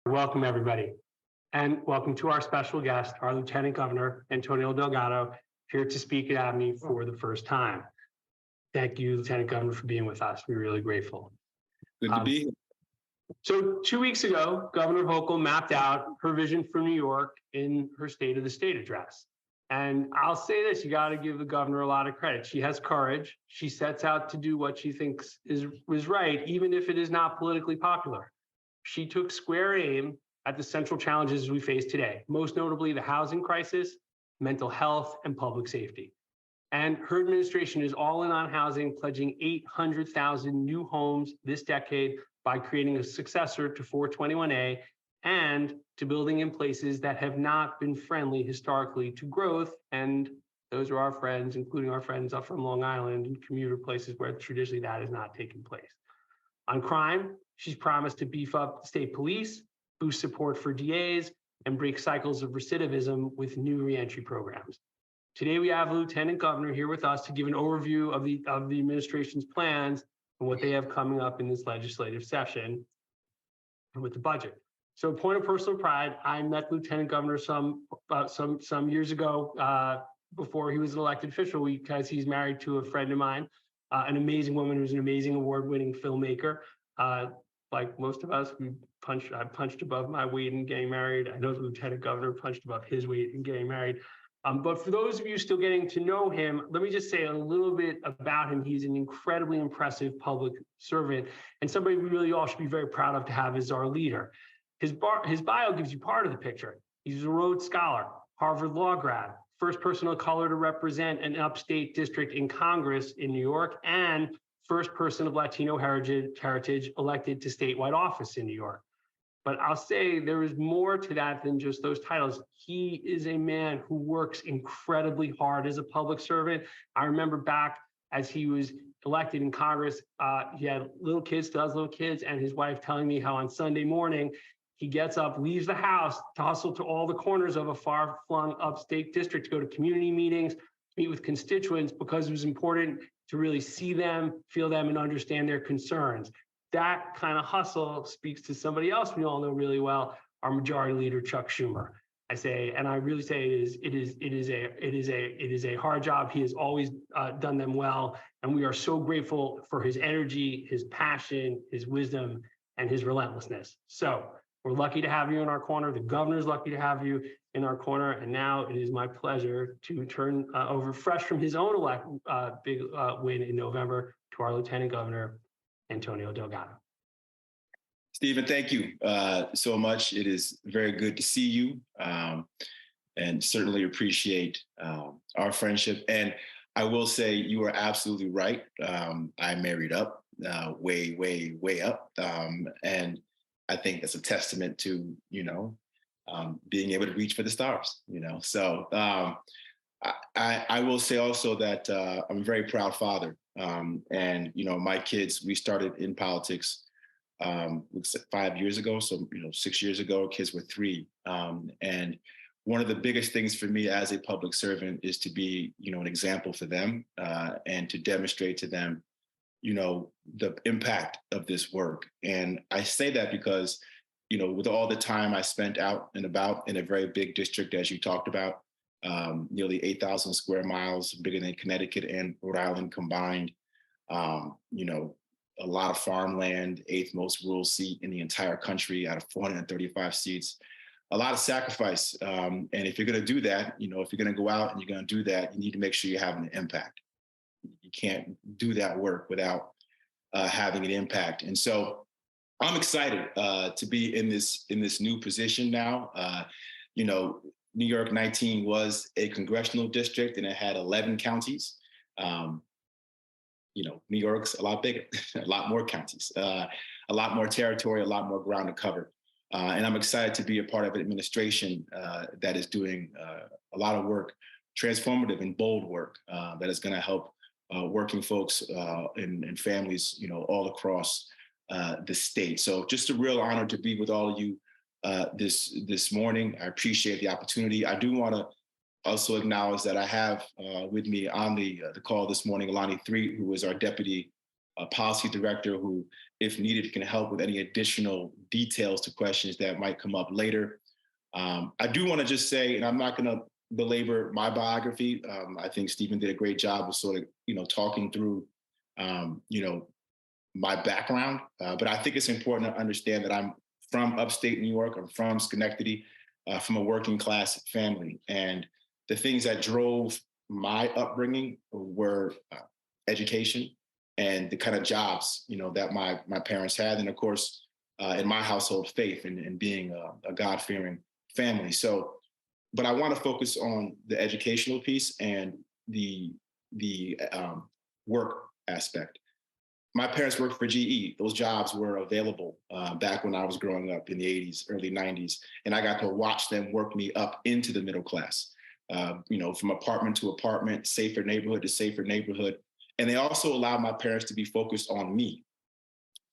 Welcome, everybody. And welcome to our special guest, our Lieutenant Governor, Antonio Delgado, here to speak at ABNY for the first time. Thank you, Lieutenant Governor, for being with us. We're really grateful. Good to be here. So 2 weeks ago, Governor Hochul mapped out her vision for New York in her State of the State address. And I'll say this, you got to give the governor a lot of credit. She has courage. She sets out to do what she thinks is right, even if it is not politically popular. She took square aim at the central challenges we face today, most notably the housing crisis, mental health, and public safety. And her administration is all in on housing, pledging 800,000 new homes this decade by creating a successor to 421A and to building in places that have not been friendly historically to growth. And those are our friends, including our friends up from Long Island and commuter places where traditionally that has not taken place. On crime, she's promised to beef up state police, boost support for DAs, and break cycles of recidivism with new reentry programs. Today, we have a Lieutenant Governor here with us to give an overview of the administration's plans and what they have coming up in this legislative session with the budget. So, point of personal pride, I met Lieutenant Governor some years ago before he was an elected official because he's married to a friend of mine, an amazing woman who's an amazing award-winning filmmaker. Like most of us, I punched above my weight in getting married. I know the Lieutenant Governor punched above his weight in getting married. But for those of you still getting to know him, let me just say a little bit about him. He's an incredibly impressive public servant and somebody we really all should be very proud of to have as our leader. His bio gives you part of the picture. He's a Rhodes Scholar, Harvard Law grad, first person of color to represent an upstate district in Congress in New York, and first person of Latino heritage elected to statewide office in New York. But I'll say there is more to that than just those titles. He is a man who works incredibly hard as a public servant. I remember back as he was elected in Congress, he had little kids, still has little kids, and his wife telling me how on Sunday morning, he gets up, leaves the house to hustle to all the corners of a far-flung upstate district to go to community meetings, meet with constituents, because it was important to really see them, feel them, and understand their concerns. That kind of hustle speaks to somebody else we all know really well, our Majority Leader Chuck Schumer. I really say it is a hard job. He has always done them well, and we are so grateful for his energy, his passion, his wisdom, and his relentlessness. So we're lucky to have you in our corner. The governor's lucky to have you in our corner. And now it is my pleasure to turn over, fresh from his own big win in November, to our Lieutenant Governor, Antonio Delgado. Stephen, thank you so much. It is very good to see you and certainly appreciate our friendship. And I will say you are absolutely right. I married up, way up. And I think that's a testament to, being able to reach for the stars, So I will say also that I'm a very proud father. And, my kids, we started in politics 5 years ago. So, 6 years ago, kids were 3. And one of the biggest things for me as a public servant is to be, an example for them and to demonstrate to them, the impact of this work. And I say that because, with all the time I spent out and about in a very big district, as you talked about, nearly 8,000 square miles, bigger than Connecticut and Rhode Island combined, a lot of farmland, 8th most rural seat in the entire country out of 435 seats, a lot of sacrifice. And if you're going to do that, if you're going to go out and you're going to do that, you need to make sure you're having an impact. You can't do that work without having an impact. And so I'm excited to be in this new position now. New York 19 was a congressional district and it had 11 counties. New York's a lot bigger, a lot more counties, a lot more territory, a lot more ground to cover. And I'm excited to be a part of an administration that is doing a lot of work, transformative and bold work that is going to help working folks and families, all across the state. So just a real honor to be with all of you this morning. I appreciate the opportunity. I do want to also acknowledge that I have with me on the call this morning, Alani Threet, who is our Deputy policy director who, if needed, can help with any additional details to questions that might come up later. I do want to just say, and I'm not going to belabor my biography. I think Stephen did a great job of sort of, talking through, my background. But I think it's important to understand that I'm from upstate New York. I'm from Schenectady, from a working class family. And the things that drove my upbringing were education and the kind of jobs, that my parents had. And of course, in my household, faith and being a God-fearing family. So, but I want to focus on the educational piece and the work aspect. My parents worked for GE. Those jobs were available back when I was growing up in the 80s, early 90s. And I got to watch them work me up into the middle class, from apartment to apartment, safer neighborhood to safer neighborhood. And they also allowed my parents to be focused on me,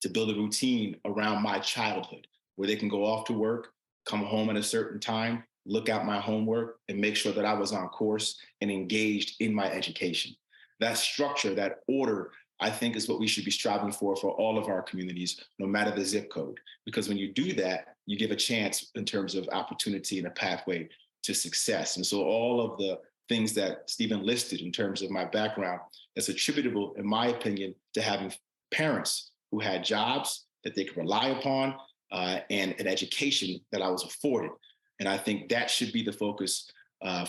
to build a routine around my childhood where they can go off to work, come home at a certain time, look at my homework, and make sure that I was on course and engaged in my education. That structure, that order, I think is what we should be striving for all of our communities, no matter the zip code. Because when you do that, you give a chance in terms of opportunity and a pathway to success. And so all of the things that Stephen listed in terms of my background, that's attributable, in my opinion, to having parents who had jobs that they could rely upon and an education that I was afforded. And I think that should be the focus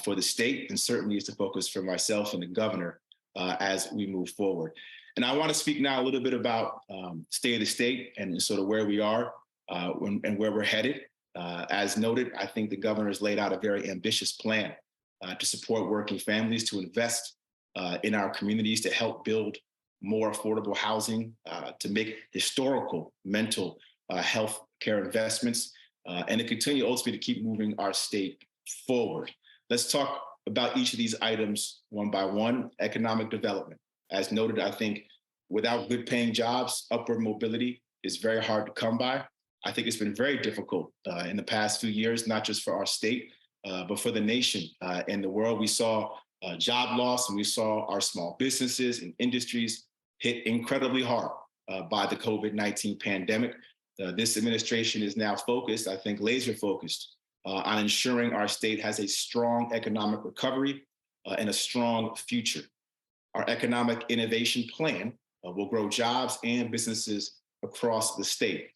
for the state, and certainly is the focus for myself and the governor as we move forward. And I want to speak now a little bit about state of the state and sort of where we are and where we're headed. As noted, I think the governor has laid out a very ambitious plan to support working families, to invest in our communities, to help build more affordable housing, to make historical mental health care investments, and to continue ultimately to keep moving our state forward. Let's talk about each of these items one by one. Economic development. As noted, I think without good paying jobs, upward mobility is very hard to come by. I think it's been very difficult in the past few years, not just for our state, but for the nation and the world. We saw job loss, and we saw our small businesses and industries hit incredibly hard by the COVID-19 pandemic. This administration is now focused, I think laser focused, on ensuring our state has a strong economic recovery and a strong future. Our economic innovation plan will grow jobs and businesses across the state.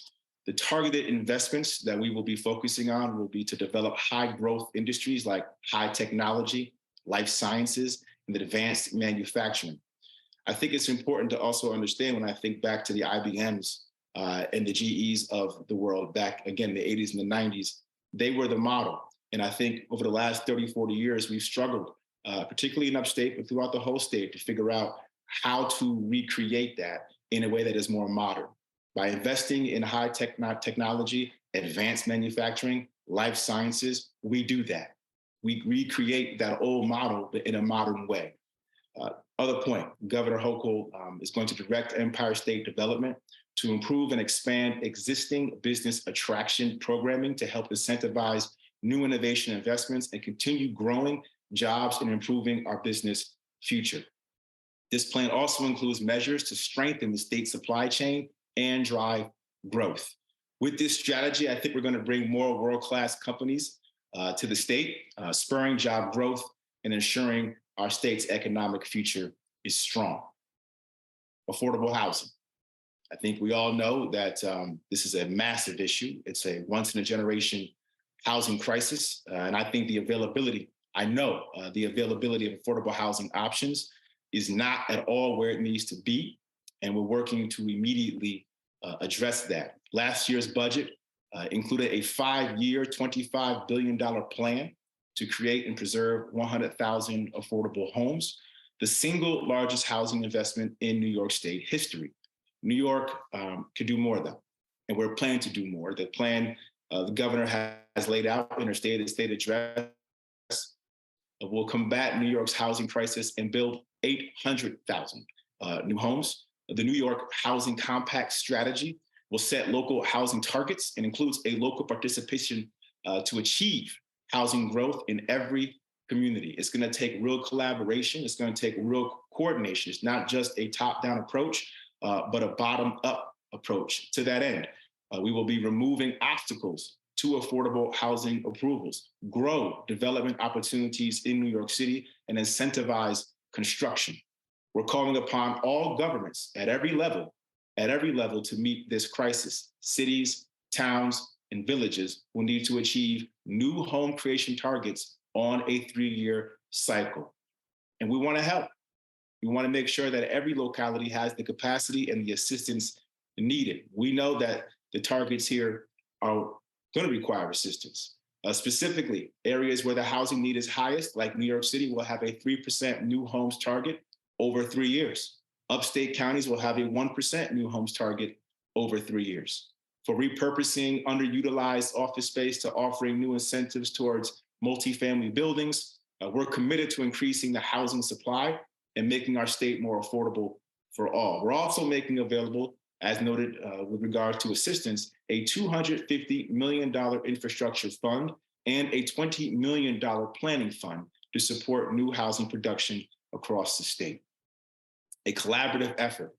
The targeted investments that we will be focusing on will be to develop high growth industries like high technology, life sciences, and advanced manufacturing. I think it's important to also understand, when I think back to the IBMs and the GEs of the world back, again, the 80s and the 90s, they were the model. And I think over the last 30, 40 years, we've struggled, particularly in upstate, but throughout the whole state, to figure out how to recreate that in a way that is more modern. By investing in high technology, advanced manufacturing, life sciences, we do that. We recreate that old model, but in a modern way. Other point, Governor Hochul is going to direct Empire State Development to improve and expand existing business attraction programming to help incentivize new innovation investments and continue growing jobs and improving our business future. This plan also includes measures to strengthen the state supply chain and drive growth. With this strategy, I think we're going to bring more world-class companies to the state, spurring job growth and ensuring our state's economic future is strong. Affordable housing. I think we all know that this is a massive issue. It's a once-in-a-generation housing crisis. And I think the availability of affordable housing options is not at all where it needs to be. And we're working to immediately address that. Last year's budget included a 5-year, $25 billion plan to create and preserve 100,000 affordable homes, the single largest housing investment in New York State history. New York could do more, though, and we're planning to do more. The plan the governor has laid out in her State of the State address will combat New York's housing crisis and build 800,000 new homes. The New York Housing Compact strategy will set local housing targets and includes a local participation to achieve housing growth in every community. It's going to take real collaboration. It's going to take real coordination. It's not just a top-down approach, but a bottom-up approach. To that end, we will be removing obstacles to affordable housing approvals, grow development opportunities in New York City, and incentivize construction. We're calling upon all governments at every level to meet this crisis. Cities, towns, and villages will need to achieve new home creation targets on a 3-year cycle. And we want to help. We want to make sure that every locality has the capacity and the assistance needed. We know that the targets here are going to require assistance. Specifically, areas where the housing need is highest, like New York City, will have a 3% new homes target over 3 years. Upstate counties will have a 1% new homes target over 3 years. For repurposing underutilized office space to offering new incentives towards multifamily buildings, we're committed to increasing the housing supply and making our state more affordable for all. We're also making available, as noted with regard to assistance, a $250 million infrastructure fund and a $20 million planning fund to support new housing production across the state. A collaborative effort,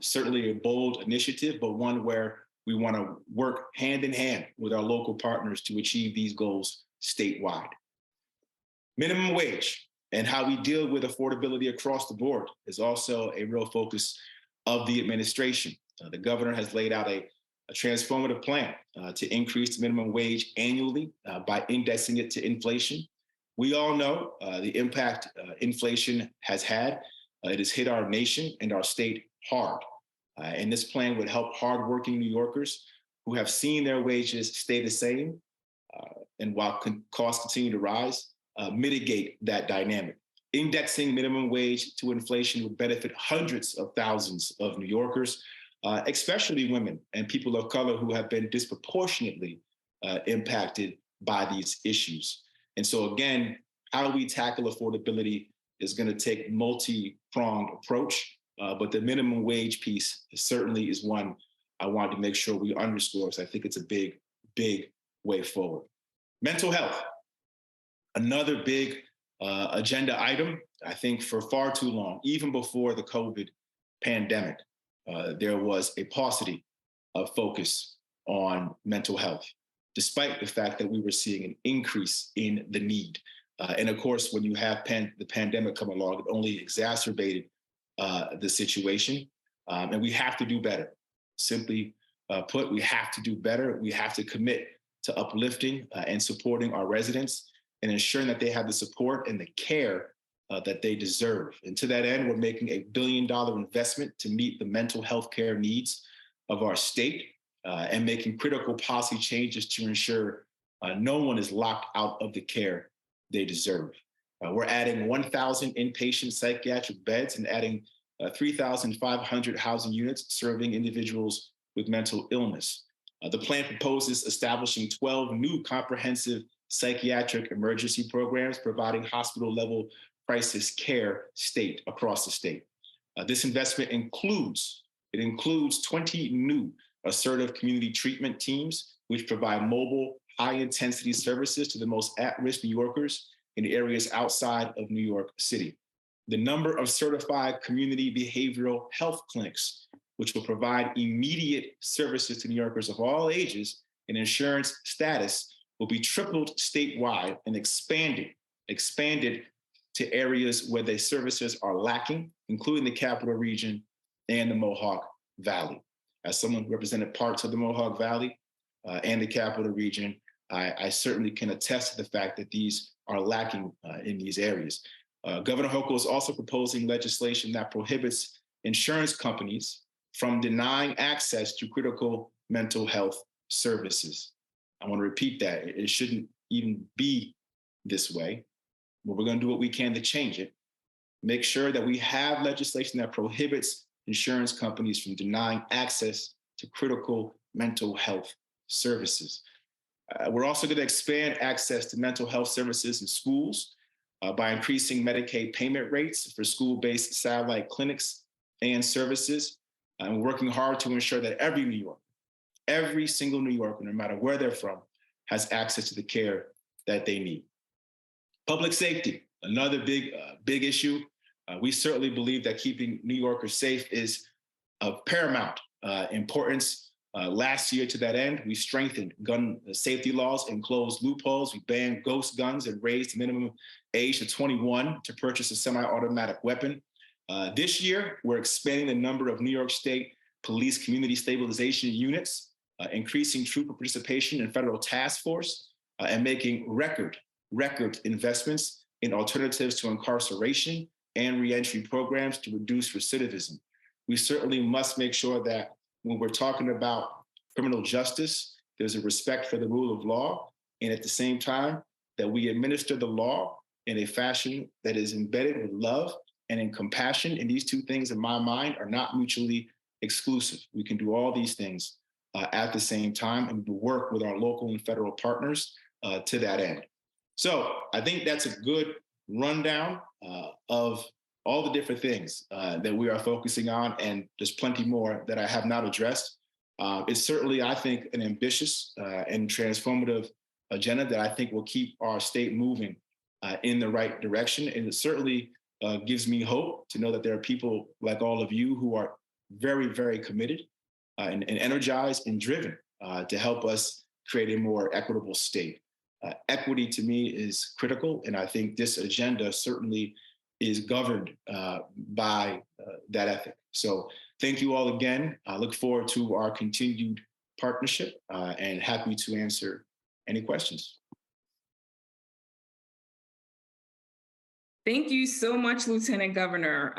certainly a bold initiative, but one where we want to work hand in hand with our local partners to achieve these goals statewide. Minimum wage and how we deal with affordability across the board is also a real focus of the administration. The governor has laid out a transformative plan to increase the minimum wage annually by indexing it to inflation. We all know the impact inflation has had. It has hit our nation and our state hard. And this plan would help hardworking New Yorkers who have seen their wages stay the same and while costs continue to rise, mitigate that dynamic. Indexing minimum wage to inflation would benefit hundreds of thousands of New Yorkers, especially women and people of color who have been disproportionately impacted by these issues. And so again, how we tackle affordability is going to take multi-pronged approach, but the minimum wage piece certainly is one I wanted to make sure we underscore, because I think it's a big, big way forward. Mental health, another big agenda item. I think for far too long, even before the COVID pandemic, there was a paucity of focus on mental health, despite the fact that we were seeing an increase in the need. And of course, when you have the pandemic come along, it only exacerbated the situation. And we have to do better. Simply put, we have to do better. We have to commit to uplifting and supporting our residents and ensuring that they have the support and the care that they deserve. And to that end, we're making a $1 billion investment to meet the mental health care needs of our state and making critical policy changes to ensure no one is locked out of the care they deserve. We're adding 1,000 inpatient psychiatric beds and adding 3,500 housing units serving individuals with mental illness. The plan proposes establishing 12 new comprehensive psychiatric emergency programs, providing hospital-level crisis care across the state. This investment includes 20 new assertive community treatment teams, which provide mobile, high-intensity services to the most at-risk New Yorkers in areas outside of New York City. The number of certified community behavioral health clinics, which will provide immediate services to New Yorkers of all ages and insurance status, will be tripled statewide and expanded to areas where the services are lacking, including the Capital Region and the Mohawk Valley. As someone who represented parts of the Mohawk Valley and the Capital Region, I certainly can attest to the fact that these are lacking in these areas. Governor Hochul is also proposing legislation that prohibits insurance companies from denying access to critical mental health services. I want to repeat that. It shouldn't even be this way, but we're going to do what we can to change it. Make sure that we have legislation that prohibits insurance companies from denying access to critical mental health services. We're also going to expand access to mental health services in schools by increasing Medicaid payment rates for school-based satellite clinics and services. And we're working hard to ensure that every New Yorker, every single New Yorker, no matter where they're from, has access to the care that they need. Public safety, another big issue. We certainly believe that keeping New Yorkers safe is of paramount importance. Last year, to that end, we strengthened gun safety laws and closed loopholes. We banned ghost guns and raised the minimum age to 21 to purchase a semi-automatic weapon. This year, we're expanding the number of New York State Police Community Stabilization Units, increasing trooper participation in federal task force, and making record investments in alternatives to incarceration and reentry programs to reduce recidivism. We certainly must make sure that when we're talking about criminal justice, there's a respect for the rule of law, and at the same time, that we administer the law in a fashion that is embedded with love and in compassion. And these two things, in my mind, are not mutually exclusive. We can do all these things at the same time and work with our local and federal partners to that end. So I think that's a good rundown of all the different things that we are focusing on, and there's plenty more that I have not addressed. It's certainly, I think, an ambitious and transformative agenda that I think will keep our state moving in the right direction. And it certainly gives me hope to know that there are people like all of you who are very, very committed and energized and driven to help us create a more equitable state. Equity to me is critical, and I think this agenda certainly is governed by that ethic. So thank you all again. I look forward to our continued partnership and happy to answer any questions. Thank you so much, Lieutenant Governor,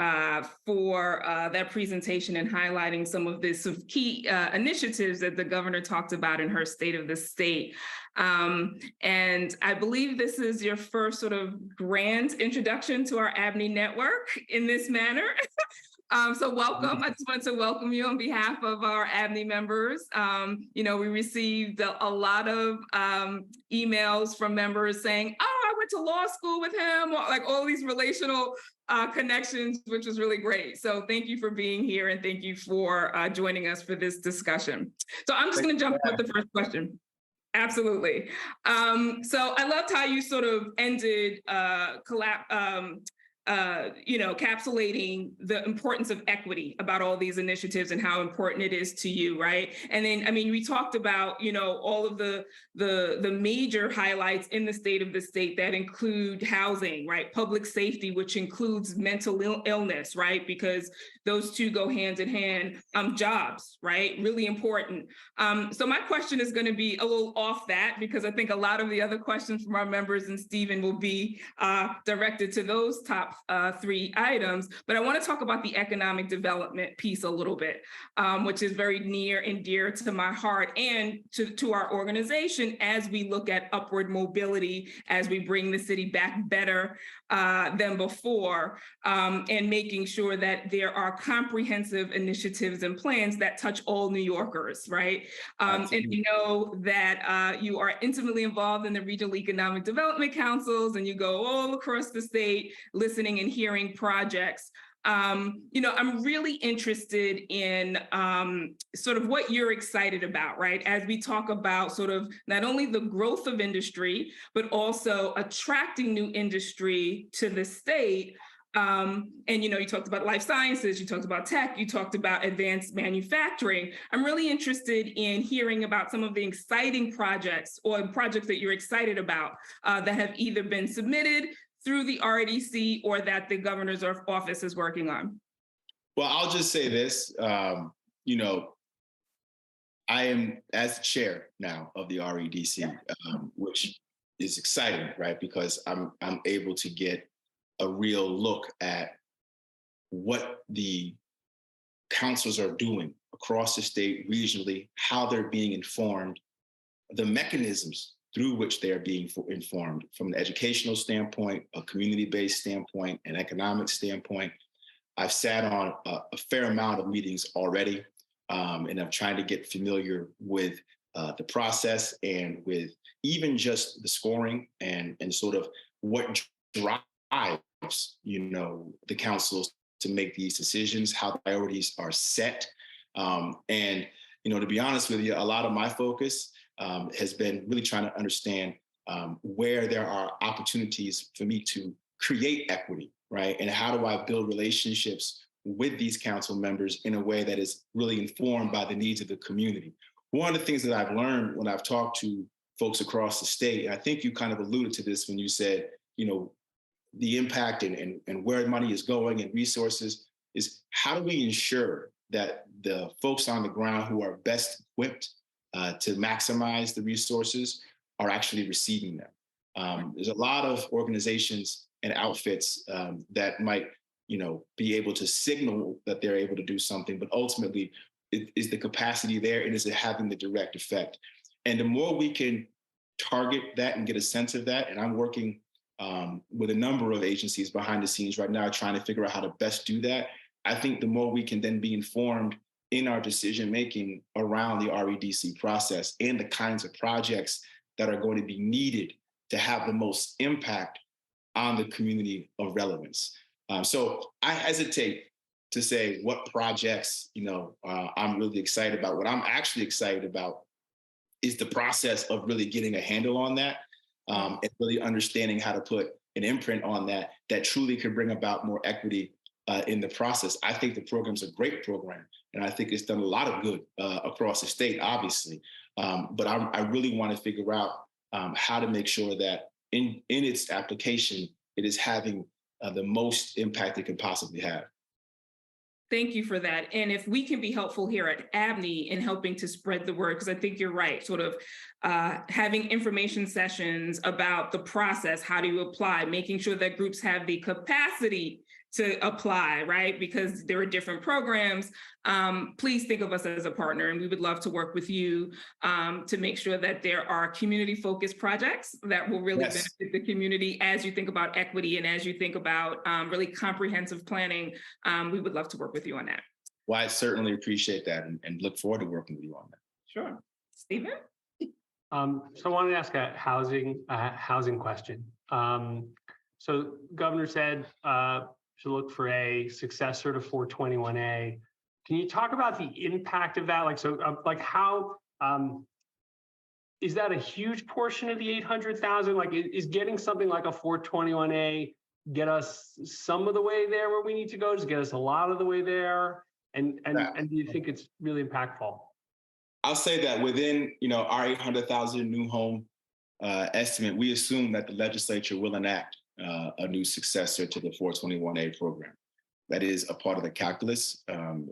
for that presentation and highlighting some of the key initiatives that the governor talked about in her State of the State. And I believe this is your first sort of grand introduction to our ABNY network in this manner. So welcome. I just want to welcome you on behalf of our ABNY members. We received a lot of emails from members saying, oh, I went to law school with him, or like all these relational connections, which was really great. So thank you for being here, and thank you for joining us for this discussion. So I'm just going to jump in with the first question. Absolutely. So I loved how you sort of ended encapsulating the importance of equity about all these initiatives and how important it is to you, right? And then, I mean, we talked about, all of the major highlights in the State of the State that include housing, right? Public safety, which includes mental illness, right? Because those two go hand in hand. Jobs, right? Really important. So my question is going to be a little off that, because I think a lot of the other questions from our members and Stephen will be directed to those top three items, but I want to talk about the economic development piece a little bit, which is very near and dear to my heart and to our organization as we look at upward mobility, as we bring the city back better than before, and making sure that there are comprehensive initiatives and plans that touch all New Yorkers, right? And you know that you are intimately involved in the regional economic development councils, and you go all across the state listening and hearing projects. I'm really interested in sort of what you're excited about, right? As we talk about sort of not only the growth of industry, but also attracting new industry to the state. And, you talked about life sciences, you talked about tech, you talked about advanced manufacturing. I'm really interested in hearing about some of the exciting projects or projects that you're excited about that have either been submitted through the RDC or that the governor's office is working on? Well, I'll just say this, I am as chair now of the REDC, which is exciting, right? Because I'm able to get a real look at what the councils are doing across the state regionally, how they're being informed, the mechanisms through which they are being informed from an educational standpoint, a community-based standpoint, an economic standpoint. I've sat on a fair amount of meetings already, and I'm trying to get familiar with the process and with even just the scoring and sort of what drives, the councils to make these decisions, how priorities are set. And, to be honest with you, a lot of my focus has been really trying to understand where there are opportunities for me to create equity, right? And how do I build relationships with these council members in a way that is really informed by the needs of the community. One of the things that I've learned when I've talked to folks across the state, and I think you kind of alluded to this when you said, the impact and where money is going and resources, is how do we ensure that the folks on the ground who are best equipped to maximize the resources are actually receiving them. There's a lot of organizations and outfits that might, be able to signal that they're able to do something, but ultimately, is the capacity there, and is it having the direct effect? And the more we can target that and get a sense of that, and I'm working with a number of agencies behind the scenes right now trying to figure out how to best do that, I think the more we can then be informed in our decision making around the REDC process and the kinds of projects that are going to be needed to have the most impact on the community of relevance. So I hesitate to say what projects, I'm really excited about. What I'm actually excited about is the process of really getting a handle on that and really understanding how to put an imprint on that truly could bring about more equity in the process. I think the program's a great program, and I think it's done a lot of good across the state, obviously. But I really want to figure out how to make sure that in its application, it is having the most impact it can possibly have. Thank you for that. And if we can be helpful here at ABNY in helping to spread the word, because I think you're right, sort of having information sessions about the process, how do you apply, making sure that groups have the capacity to apply, right? Because there are different programs. Please think of us as a partner, and we would love to work with you to make sure that there are community-focused projects that will really benefit the community as you think about equity and as you think about really comprehensive planning. We would love to work with you on that. Well, I certainly appreciate that and look forward to working with you on that. Sure. Stephen? So I wanted to ask a housing question. So Governor said to look for a successor to 421A. Can you talk about the impact of that? How is that a huge portion of the 800,000? Is getting something like a 421A get us some of the way there where we need to go? Does it get us a lot of the way there? And do you think it's really impactful? I'll say that within our 800,000 new home estimate, we assume that the legislature will enact a new successor to the 421A program. That is a part of the calculus.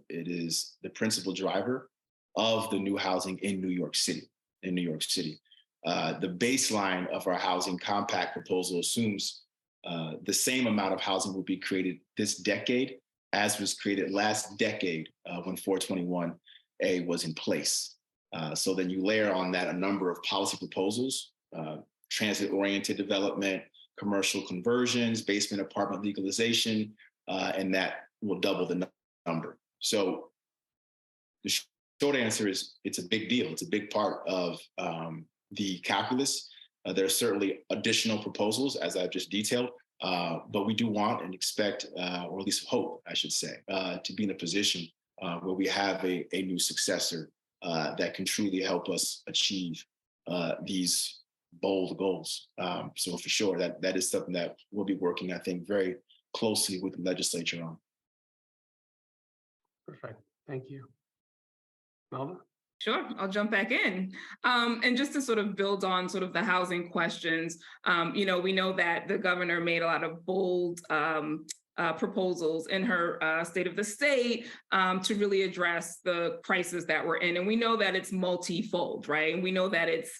It is the principal driver of the new housing in New York City. The baseline of our housing compact proposal assumes the same amount of housing will be created this decade as was created last decade when 421A was in place. So then you layer on that a number of policy proposals, transit-oriented development, commercial conversions, basement apartment legalization, and that will double the number. So the short answer is it's a big deal. It's a big part of the calculus. There are certainly additional proposals, as I've just detailed, but we do want and expect, or at least hope, I should say, to be in a position where we have a new successor that can truly help us achieve these bold goals. So for sure, that is something that we'll be working, I think, very closely with the legislature on. Perfect. Thank you. Melva? Sure, I'll jump back in. And just to sort of build on sort of the housing questions, we know that the governor made a lot of bold proposals in her State of the State to really address the crisis that we're in. And we know that it's multifold, right? And we know that it's,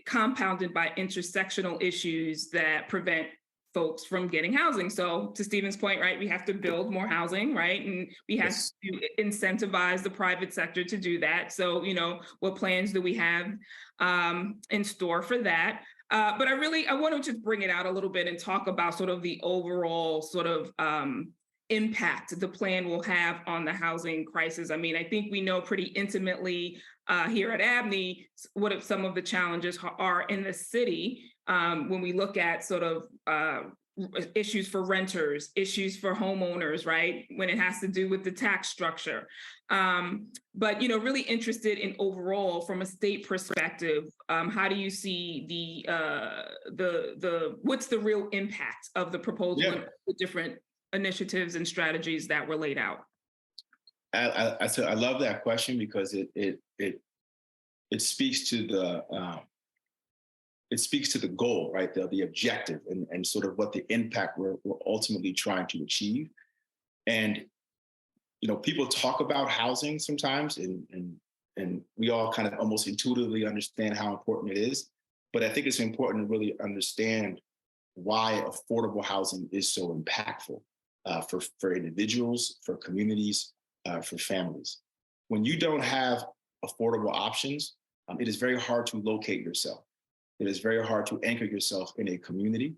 compounded by intersectional issues that prevent folks from getting housing. So to Stephen's point, right, we have to build more housing, right? And we have to incentivize the private sector to do that. So, what plans do we have in store for that? But I want to just bring it out a little bit and talk about sort of the overall sort of impact the plan will have on the housing crisis. I mean, I think we know pretty intimately here at ABNY what some of the challenges are in the city when we look at sort of issues for renters, issues for homeowners, right? When it has to do with the tax structure. But, really interested in overall from a state perspective, how do you see what's the real impact of the proposal and the different initiatives and strategies that were laid out? I love that question because it speaks to the goal, right? The objective and sort of what the impact we're ultimately trying to achieve. And people talk about housing sometimes, and we all kind of almost intuitively understand how important it is. But I think it's important to really understand why affordable housing is so impactful for individuals, for communities, for families. When you don't have affordable options, it is very hard to locate yourself. It is very hard to anchor yourself in a community.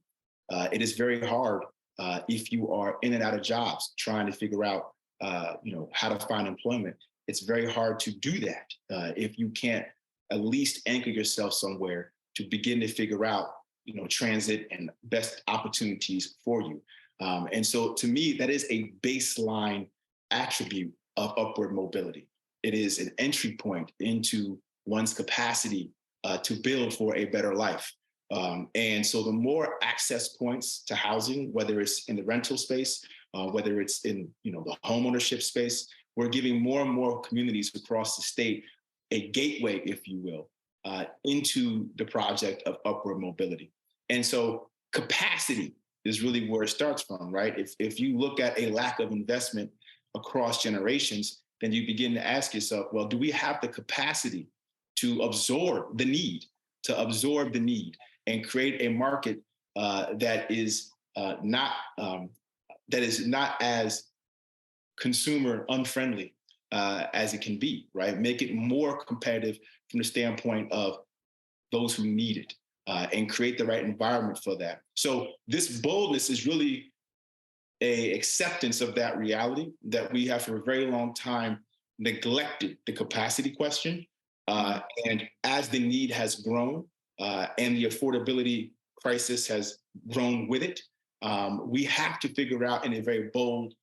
It is very hard if you are in and out of jobs, trying to figure out, how to find employment. It's very hard to do that if you can't at least anchor yourself somewhere to begin to figure out, transit and best opportunities for you. And so, to me, that is a baseline attribute of upward mobility. It is an entry point into one's capacity to build for a better life. And so the more access points to housing, whether it's in the rental space, whether it's in the homeownership space, we're giving more and more communities across the state a gateway, if you will, into the project of upward mobility. And so capacity is really where it starts from, right? If you look at a lack of investment across generations, then you begin to ask yourself, well, do we have the capacity to absorb the need, and create a market that is not as consumer unfriendly as it can be, right? Make it more competitive from the standpoint of those who need it, and create the right environment for that. So this boldness is really a acceptance of that reality that we have for a very long time neglected the capacity question. And as the need has grown and the affordability crisis has grown with it, we have to figure out in a very bold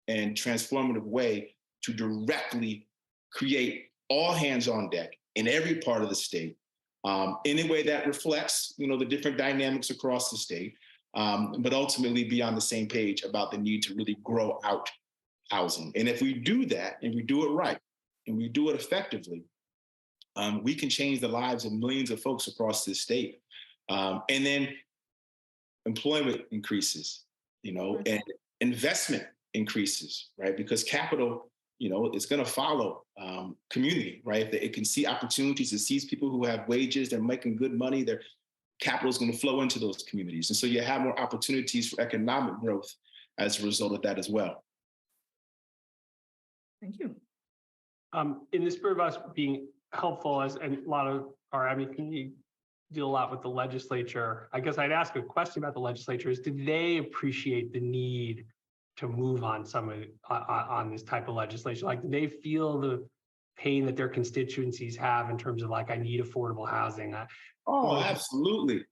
and transformative way to directly create all hands on deck in every part of the state, in a way that reflects, the different dynamics across the state, but ultimately be on the same page about the need to really grow out housing. And if we do that, and we do it right, and we do it effectively, we can change the lives of millions of folks across this state. And then employment increases, and investment increases, right? Because capital, is going to follow community, right? If it can see opportunities, it sees people who have wages, they're making good money, their capital is going to flow into those communities. And so you have more opportunities for economic growth as a result of that as well. Thank you. In the spirit of us being helpful, and a lot of our admin community deal a lot with the legislature, I guess I'd ask a question about the legislature: is do they appreciate the need to move on on this type of legislation? Like, do they feel the pain that their constituencies have in terms of, like, I need affordable housing? Oh, absolutely.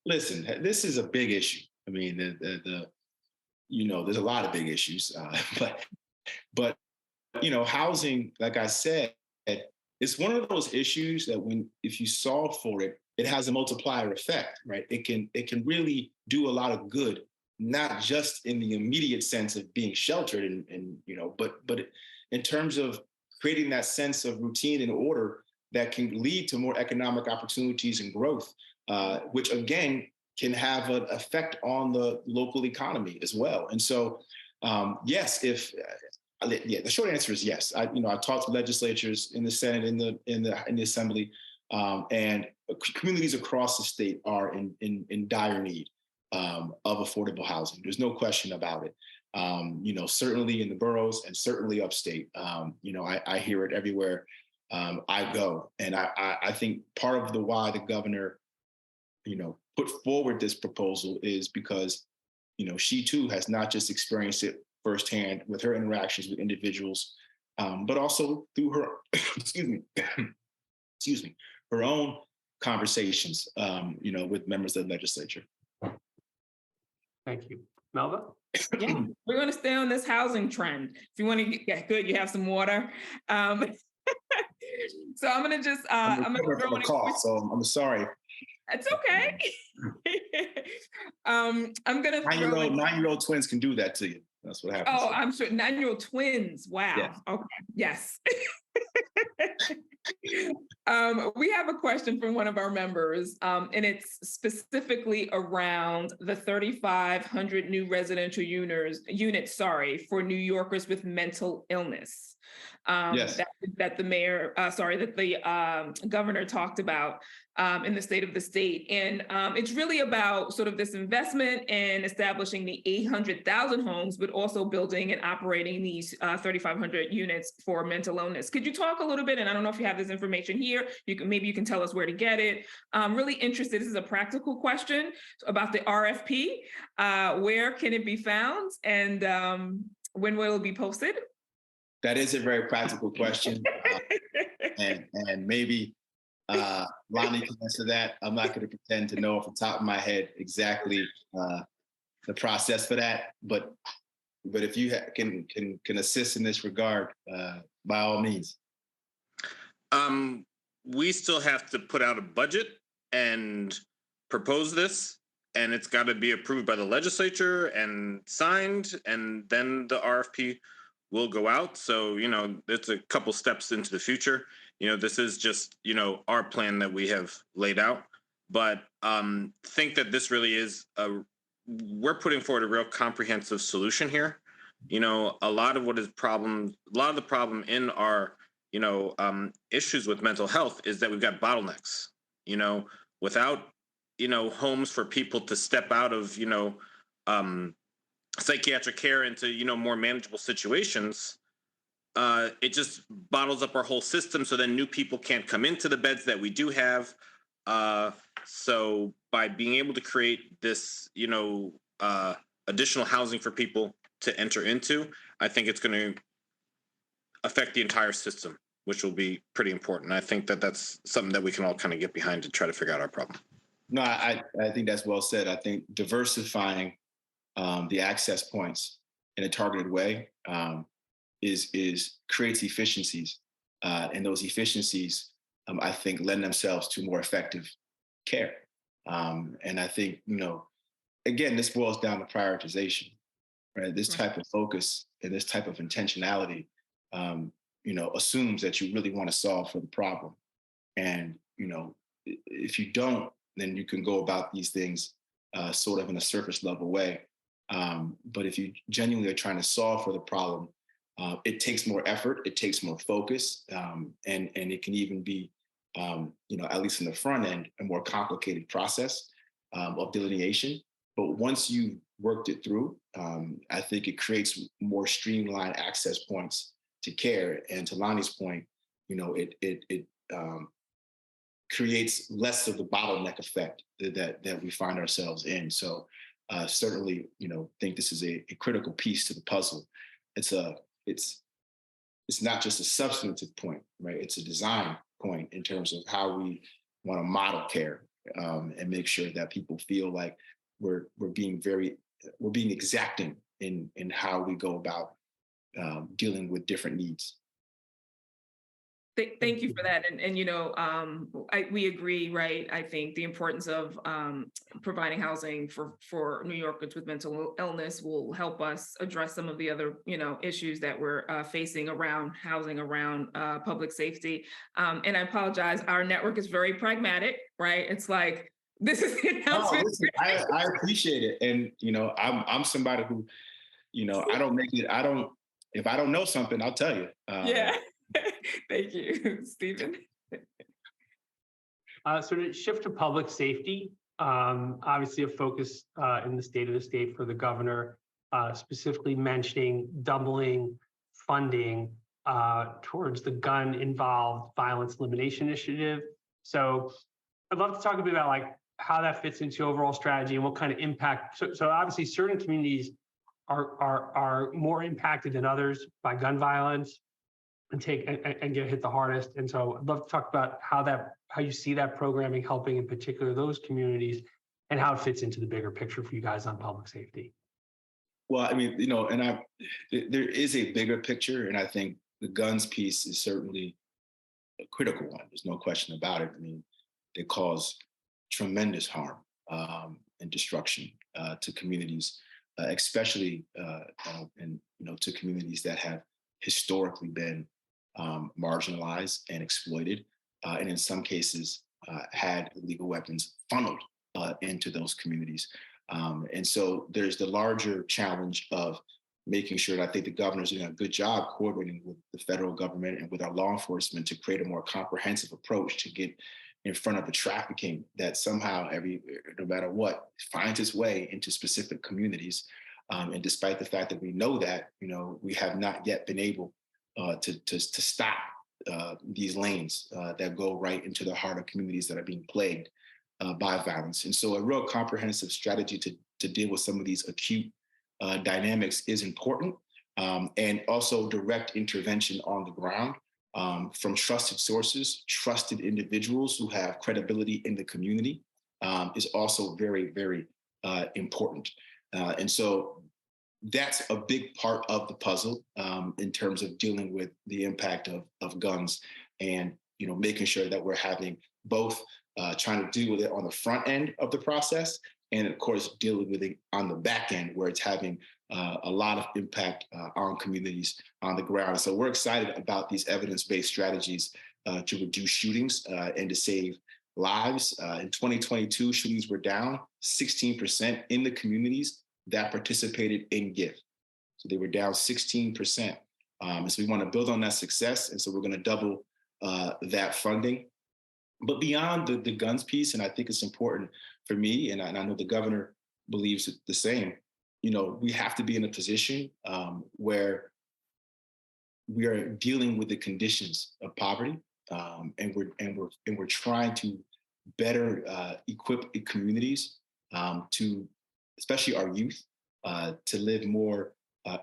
Listen, this is a big issue. I mean, there's a lot of big issues, but housing, like I said, it's one of those issues that if you solve for it, it has a multiplier effect, right? It can really do a lot of good, not just in the immediate sense of being sheltered but in terms of creating that sense of routine and order that can lead to more economic opportunities and growth, which again can have an effect on the local economy as well. And so, yes, the short answer is yes. I talked to legislatures in the Senate, in the Assembly, and communities across the state are in dire need of affordable housing. There's no question about it. Certainly in the boroughs and certainly upstate. I hear it everywhere I go, and I think part of why the governor, put forward this proposal is because, she too has not just experienced it firsthand with her interactions with individuals, but also through her, her own conversations, with members of the legislature. Thank you. Melva? Yeah, we're going to stay on this housing trend. If you want to get good, you have some water. So I'm going to just, I'm going to throw in a cough, so I'm sorry. It's okay. I'm gonna throw in. 9-year-old twins can do that to you. That's what happens. Oh, I'm sure 9-year-old twins. Wow. Yes. Okay. Yes. We have a question from one of our members, and it's specifically around the 3,500 new residential units, for New Yorkers with mental illness. Yes. That the mayor, that the governor talked about in the state of the state. And it's really about sort of this investment in establishing the 800,000 homes, but also building and operating these 3,500 units for mental illness. Could you talk a little bit, and I don't know if you have this information here, maybe you can tell us where to get it. I'm really interested, this is a practical question about the RFP. Where can it be found, and when will it be posted? That is a very practical question. And maybe Lonnie can answer that. I'm not going to pretend to know off the top of my head exactly the process for that, but if you can assist in this regard, by all means. We still have to put out a budget and propose this, and it's got to be approved by the legislature and signed, and then the RFP will go out. So, it's a couple steps into the future. This is just, our plan that we have laid out. But think that this really is we're putting forward a real comprehensive solution here. A lot of the problem in our, issues with mental health is that we've got bottlenecks, without, homes for people to step out of, psychiatric care into, more manageable situations. It just bottles up our whole system. So then new people can't come into the beds that we do have. So by being able to create this, additional housing for people to enter into, I think it's going to affect the entire system, which will be pretty important. I think that that's something that we can all kind of get behind to try to figure out our problem. No, I think that's well said. I think diversifying the access points in a targeted way creates efficiencies, and those efficiencies, I think, lend themselves to more effective care. And I think, again, this boils down to prioritization, right? This type of focus and this type of intentionality, assumes that you really want to solve for the problem. And, if you don't, then you can go about these things sort of in a surface level way. But if you genuinely are trying to solve for the problem, it takes more effort, it takes more focus, and it can even be, at least in the front end, a more complicated process of delineation. But once you've worked it through, I think it creates more streamlined access points to care. And to Lonnie's point, it creates less of the bottleneck effect that we find ourselves in. So certainly, think this is a critical piece to the puzzle. It's not just a substantive point, right? It's a design point in terms of how we want to model care, and make sure that people feel like we're being exacting in how we go about dealing with different needs. Thank you for that. And we agree, right? I think the importance of providing housing for New Yorkers with mental illness will help us address some of the other, issues that we're facing around housing, around public safety. And I apologize, our network is very pragmatic, right? It's like, this is the announcement. No, listen, I appreciate it. And, I'm somebody who, if I don't know something, I'll tell you. Yeah. Thank you, Stephen. So to shift to public safety, obviously a focus in the state of the state for the governor, specifically mentioning doubling funding towards the gun-involved violence elimination initiative. So I'd love to talk a bit about how that fits into overall strategy and what kind of impact. So obviously certain communities are more impacted than others by gun violence and get hit the hardest. And so I'd love to talk about how you see that programming helping in particular those communities and how it fits into the bigger picture for you guys on public safety. Well, I mean, there is a bigger picture, and I think the guns piece is certainly a critical one. There's no question about it. I mean, they cause tremendous harm and destruction to communities, especially and to communities that have historically been marginalized and exploited, and in some cases had illegal weapons funneled into those communities. And so there's the larger challenge of making sure that I think the governor's doing a good job coordinating with the federal government and with our law enforcement to create a more comprehensive approach to get in front of the trafficking that somehow no matter what, finds its way into specific communities. And despite the fact that we know that, we have not yet been able to stop these lanes that go right into the heart of communities that are being plagued by violence. And so a real comprehensive strategy to deal with some of these acute dynamics is important, and also direct intervention on the ground from trusted sources, trusted individuals who have credibility in the community is also very, very important. And so that's a big part of the puzzle in terms of dealing with the impact of guns and making sure that we're having both trying to deal with it on the front end of the process, and of course dealing with it on the back end where it's having a lot of impact on communities on the ground. So we're excited about these evidence-based strategies to reduce shootings and to save lives. In 2022, shootings were down 16% in the communities that participated in GIF. So they were down 16%. And so we want to build on that success. And so we're going to double that funding. But beyond the guns piece, and I think it's important for me, and I know the governor believes the same, we have to be in a position where we are dealing with the conditions of poverty, and we're trying to better equip communities to, especially our youth, to live more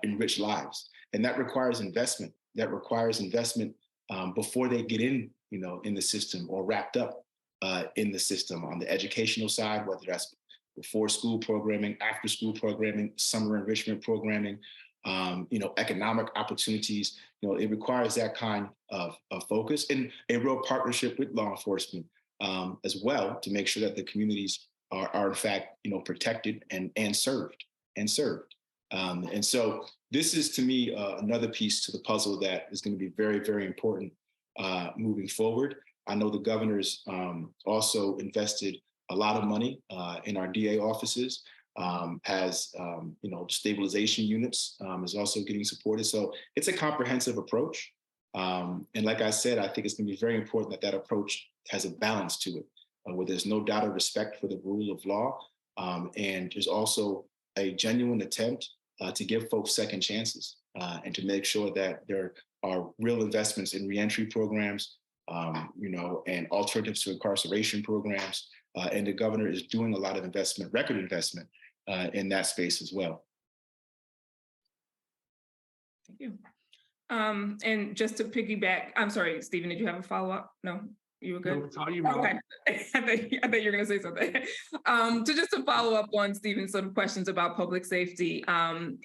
enriched lives, and that requires investment. That requires investment before they get in the system or wrapped up in the system on the educational side, whether that's before school programming, after school programming, summer enrichment programming, economic opportunities. It requires that kind of focus and a real partnership with law enforcement as well to make sure that the communities are in fact, protected and served. And so this is, to me, another piece to the puzzle that is going to be very, very important moving forward. I know the governor's also invested a lot of money in our DA offices, has stabilization units is also getting supported. So it's a comprehensive approach. And like I said, I think it's going to be very important that approach has a balance to it, where there's no doubt of respect for the rule of law. And there's also a genuine attempt to give folks second chances and to make sure that there are real investments in reentry programs, and alternatives to incarceration programs. And the governor is doing a lot of investment, record investment in that space as well. Thank you. And just to piggyback, I'm sorry, Stephen, did you have a follow-up? No, you were good? No, it's all you, Mel. Okay, I thought you were going to say something. To follow up on Stephen's sort of questions about public safety, and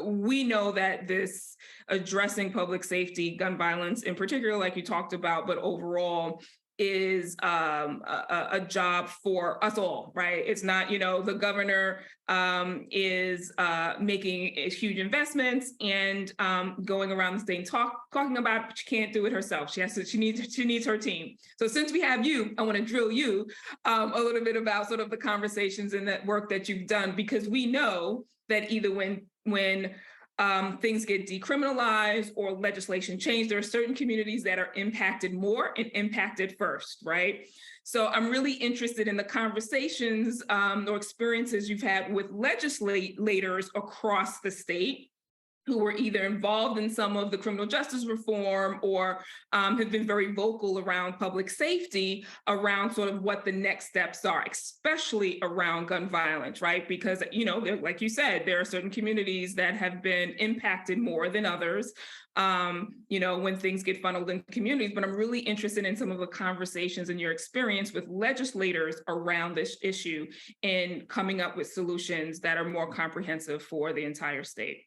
we know that this addressing public safety, gun violence in particular, like you talked about, but overall, is a job for us all, right? It's not, the governor is making huge investments and going around the state talking about it, but she can't do it herself. She needs her team. So since we have you, I want to drill you a little bit about sort of the conversations and that work that you've done, because we know that either when things get decriminalized or legislation changed, there are certain communities that are impacted more and impacted first, right? So I'm really interested in the conversations or experiences you've had with legislators across the state who were either involved in some of the criminal justice reform or have been very vocal around public safety, around sort of what the next steps are, especially around gun violence, right? Because, like you said, there are certain communities that have been impacted more than others, when things get funneled in communities. But I'm really interested in some of the conversations and your experience with legislators around this issue and coming up with solutions that are more comprehensive for the entire state.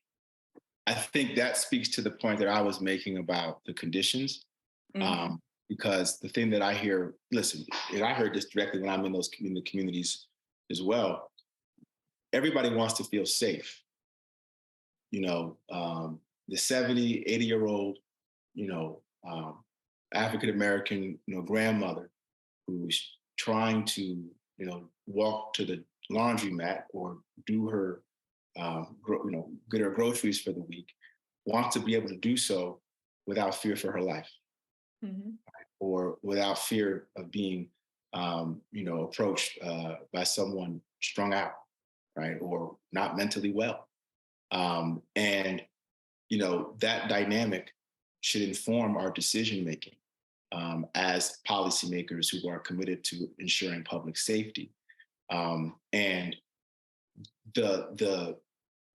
I think that speaks to the point that I was making about the conditions. because the thing that I hear, listen, and I heard this directly when I'm in the communities as well. Everybody wants to feel safe. You know, the 70, 80-year-old, African-American, grandmother who's trying to, walk to the laundromat or do her, get her groceries for the week, wants to be able to do so without fear for her life, or without fear of being, approached by someone strung out, right, or not mentally well. And that dynamic should inform our decision making as policymakers who are committed to ensuring public safety. And the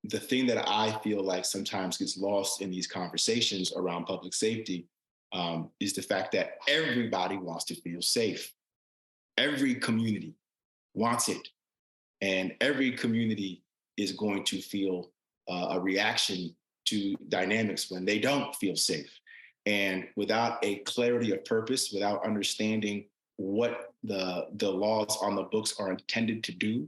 thing that I feel like sometimes gets lost in these conversations around public safety is the fact that everybody wants to feel safe. Every community wants it, and every community is going to feel a reaction to dynamics when they don't feel safe. And without a clarity of purpose, without understanding what the laws on the books are intended to do,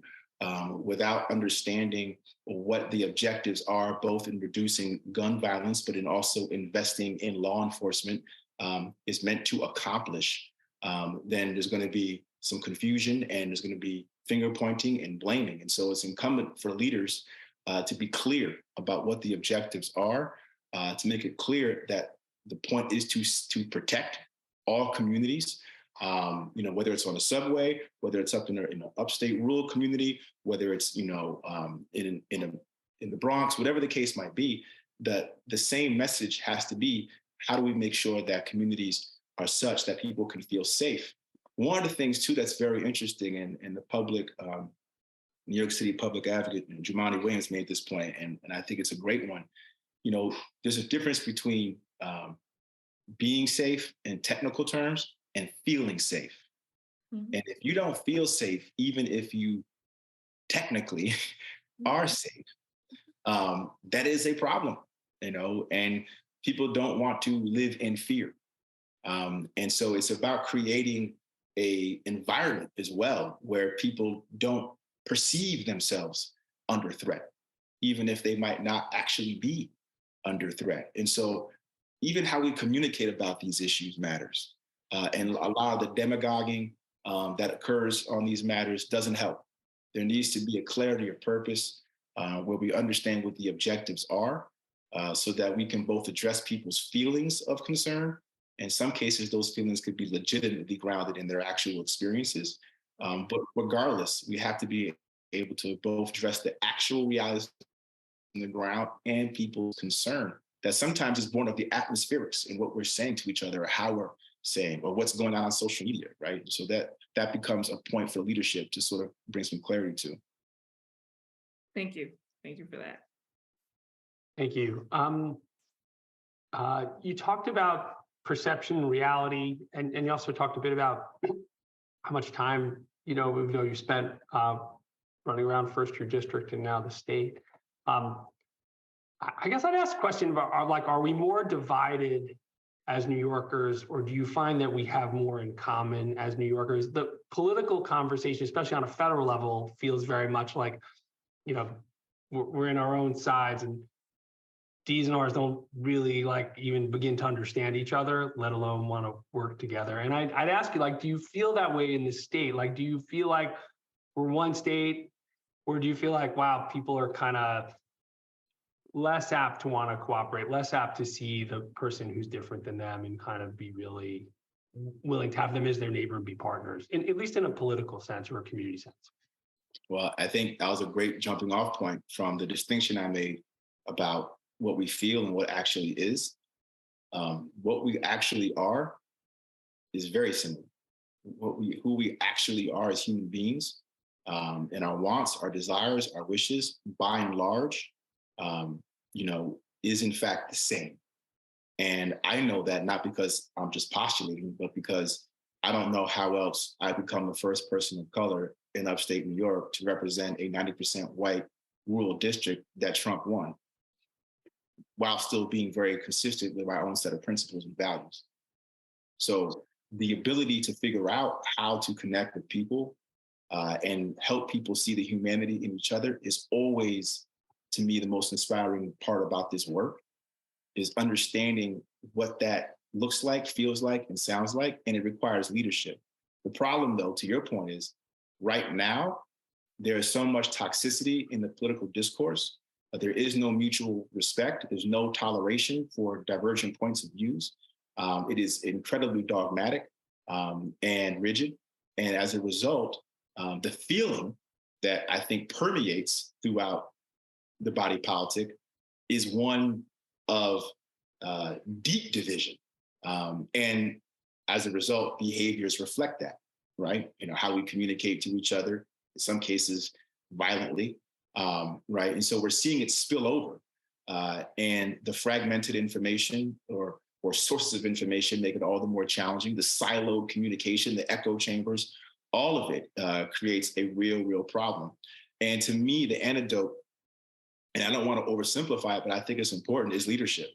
without understanding what the objectives are, both in reducing gun violence, but in also investing in law enforcement is meant to accomplish, then there's going to be some confusion and there's going to be finger pointing and blaming. And so it's incumbent for leaders to be clear about what the objectives are, to make it clear that the point is to protect all communities, whether it's on a subway, whether it's up in an upstate rural community, whether it's in the Bronx, whatever the case might be. That the same message has to be: how do we make sure that communities are such that people can feel safe? One of the things too that's very interesting, in the public, New York City public advocate Jumaane Williams made this point, and I think it's a great one. There's a difference between being safe in technical terms and feeling safe. And if you don't feel safe, even if you technically are safe, that is a problem, and people don't want to live in fear. And so it's about creating a environment as well where people don't perceive themselves under threat, even if they might not actually be under threat. And so even how we communicate about these issues matters. And a lot of the demagoguing that occurs on these matters doesn't help. There needs to be a clarity of purpose where we understand what the objectives are, so that we can both address people's feelings of concern. In some cases, those feelings could be legitimately grounded in their actual experiences. But regardless, we have to be able to both address the actual realities on the ground and people's concern that sometimes is born of the atmospherics and what we're saying to each other, or how we're saying, or what's going on social media, right? So that becomes a point for leadership to sort of bring some clarity to. Thank you. Thank you for that. Thank you. You talked about perception and reality, and you also talked a bit about how much time, even though you spent running around first your district and now the state. I guess I'd ask a question about, are we more divided as New Yorkers, or do you find that we have more in common as New Yorkers? The political conversation, especially on a federal level, feels very much like, we're in our own sides, and D's and R's don't really even begin to understand each other, let alone want to work together. And I'd ask you, do you feel that way in the state? Do you feel like we're one state, or do you feel like, wow, people are kind of less apt to want to cooperate, less apt to see the person who's different than them and kind of be really willing to have them as their neighbor and be partners, at least in a political sense or a community sense? Well, I think that was a great jumping off point from the distinction I made about what we feel and what actually is. What we actually are is very similar. Who we actually are as human beings, and our wants, our desires, our wishes, by and large, is in fact the same. And I know that not because I'm just postulating, but because I don't know how else I become the first person of color in upstate New York to represent a 90% white rural district that Trump won, while still being very consistent with my own set of principles and values. So the ability to figure out how to connect with people and help people see the humanity in each other is always, to me, the most inspiring part about this work, is understanding what that looks like, feels like, and sounds like, and it requires leadership. The problem, though, to your point, is right now, there is so much toxicity in the political discourse. There is no mutual respect. There's no toleration for divergent points of views. It is incredibly dogmatic and rigid. And as a result, the feeling that I think permeates throughout the body politic is one of deep division. And as a result, behaviors reflect that, right? How we communicate to each other, in some cases violently, right? And so we're seeing it spill over, and the fragmented information or sources of information make it all the more challenging. The siloed communication, the echo chambers, all of it creates a real problem. And to me, the antidote, and I don't want to oversimplify it, but I think it's important, is leadership.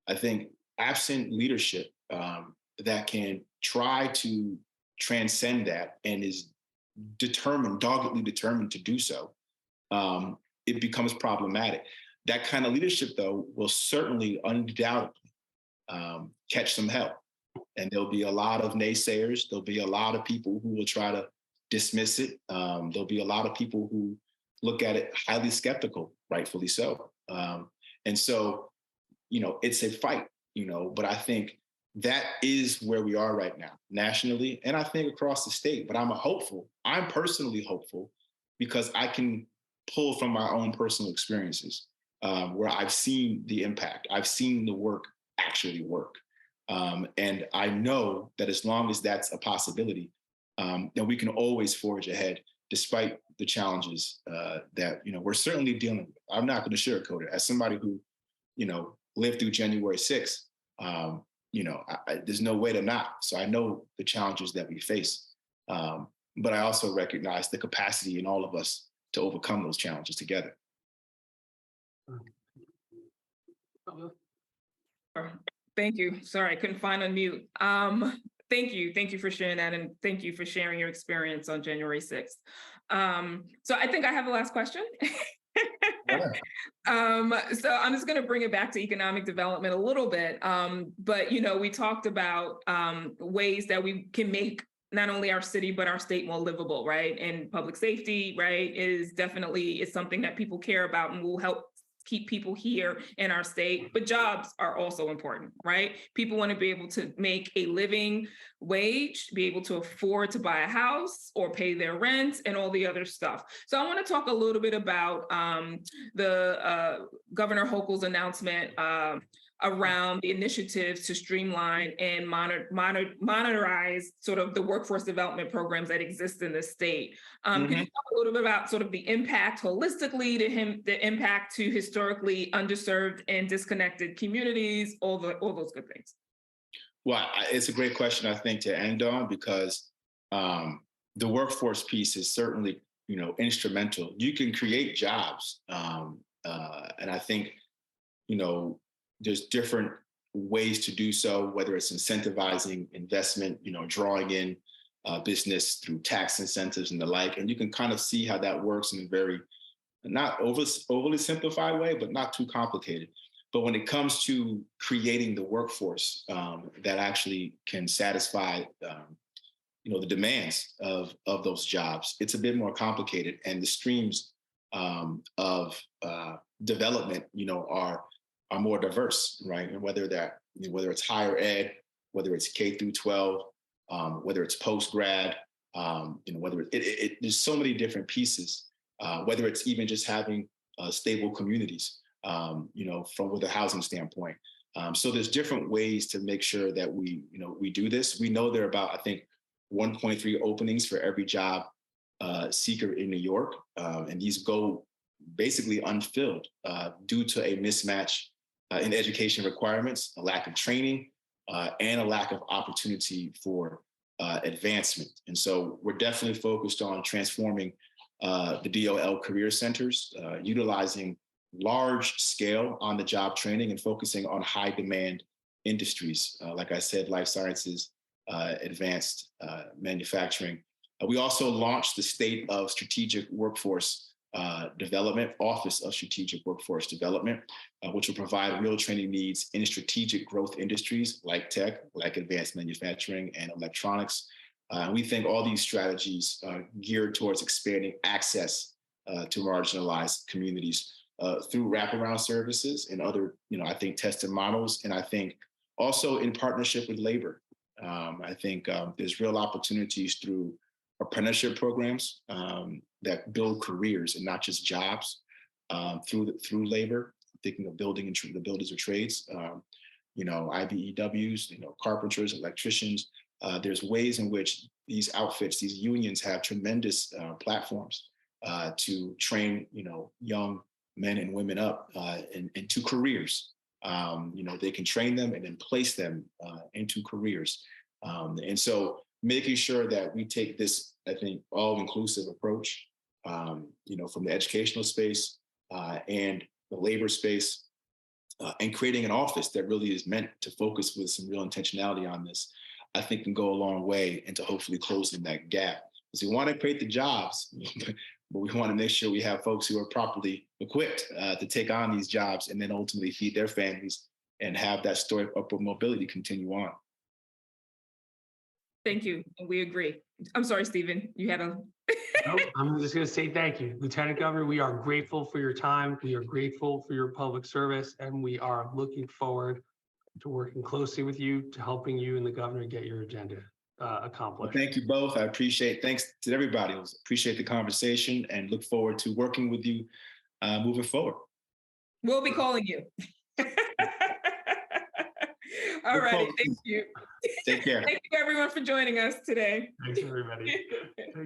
I think absent leadership that can try to transcend that and is doggedly determined to do so, it becomes problematic. That kind of leadership, though, will certainly undoubtedly catch some hell. And there'll be a lot of naysayers. There'll be a lot of people who will try to dismiss it. There'll be a lot of people who look at it highly skeptical, rightfully so. And so, it's a fight, but I think that is where we are right now, nationally, and I think across the state. But I'm personally hopeful, because I can pull from my own personal experiences where I've seen the impact. I've seen the work actually work. And I know that as long as that's a possibility, then we can always forge ahead, despite the challenges that we're certainly dealing with. I'm not going to sugarcoat it. As somebody who, lived through January 6th, there's no way to not. So I know the challenges that we face, but I also recognize the capacity in all of us to overcome those challenges together. Thank you. Sorry, I couldn't find unmute. Thank you for sharing that, and thank you for sharing your experience on January 6th. So I think I have a last question. Yeah. So I'm just going to bring it back to economic development a little bit. But, we talked about ways that we can make not only our city, but our state more livable, right? And public safety, right, is something that people care about and will help keep people here in our state. But jobs are also important, right? People want to be able to make a living wage, be able to afford to buy a house or pay their rent and all the other stuff. So I want to talk a little bit about the Governor Hochul's announcement around the initiatives to streamline and monetize sort of the workforce development programs that exist in the state. Can you talk a little bit about sort of the impact holistically the impact to historically underserved and disconnected communities, all those good things? Well, it's a great question, I think, to end on, because the workforce piece is certainly, instrumental. You can create jobs. And I think, there's different ways to do so, whether it's incentivizing investment, drawing in business through tax incentives and the like. And you can kind of see how that works in a very, not overly simplified way, but not too complicated. But when it comes to creating the workforce that actually can satisfy, the demands of those jobs, it's a bit more complicated. And the streams of development, are more diverse, right? And whether it's higher ed, whether it's K through 12, whether it's post-grad, whether there's so many different pieces, whether it's even just having stable communities, from with a housing standpoint. So there's different ways to make sure that we do this. We know there are about, I think, 1.3 openings for every job seeker in New York. And these go basically unfilled due to a mismatch in education requirements, a lack of training, and a lack of opportunity for advancement. And so we're definitely focused on transforming the DOL career centers, utilizing large scale on the job training and focusing on high demand industries. Like I said, life sciences, advanced manufacturing. We also launched the State of Strategic Workforce Development, Office of Strategic Workforce Development, which will provide real training needs in strategic growth industries like tech, like advanced manufacturing and electronics. We think all these strategies are geared towards expanding access to marginalized communities through wraparound services and other, I think, tested models. And I think also in partnership with labor. I think there's real opportunities through apprenticeship programs that build careers and not just jobs through labor. Thinking of building and the builders of trades, IBEWs, carpenters, electricians. There's ways in which these outfits, these unions have tremendous platforms to train, young men and women up into careers. They can train them and then place them into careers. And so making sure that we take this, I think, all-inclusive approach, from the educational space and the labor space, and creating an office that really is meant to focus with some real intentionality on this, I think can go a long way into hopefully closing that gap. Because we want to create the jobs, but we want to make sure we have folks who are properly equipped to take on these jobs and then ultimately feed their families and have that story of upward mobility continue on. Thank you. And we agree. I'm sorry, Stephen, you had a... Nope, I'm just going to say thank you. Lieutenant Governor, we are grateful for your time. We are grateful for your public service, and we are looking forward to working closely with you, to helping you and the governor get your agenda accomplished. Well, thank you both. Thanks to everybody. I appreciate the conversation and look forward to working with you moving forward. We'll be calling you. All right. Thank you. Take care. Thank you, everyone, for joining us today. Thanks, everybody.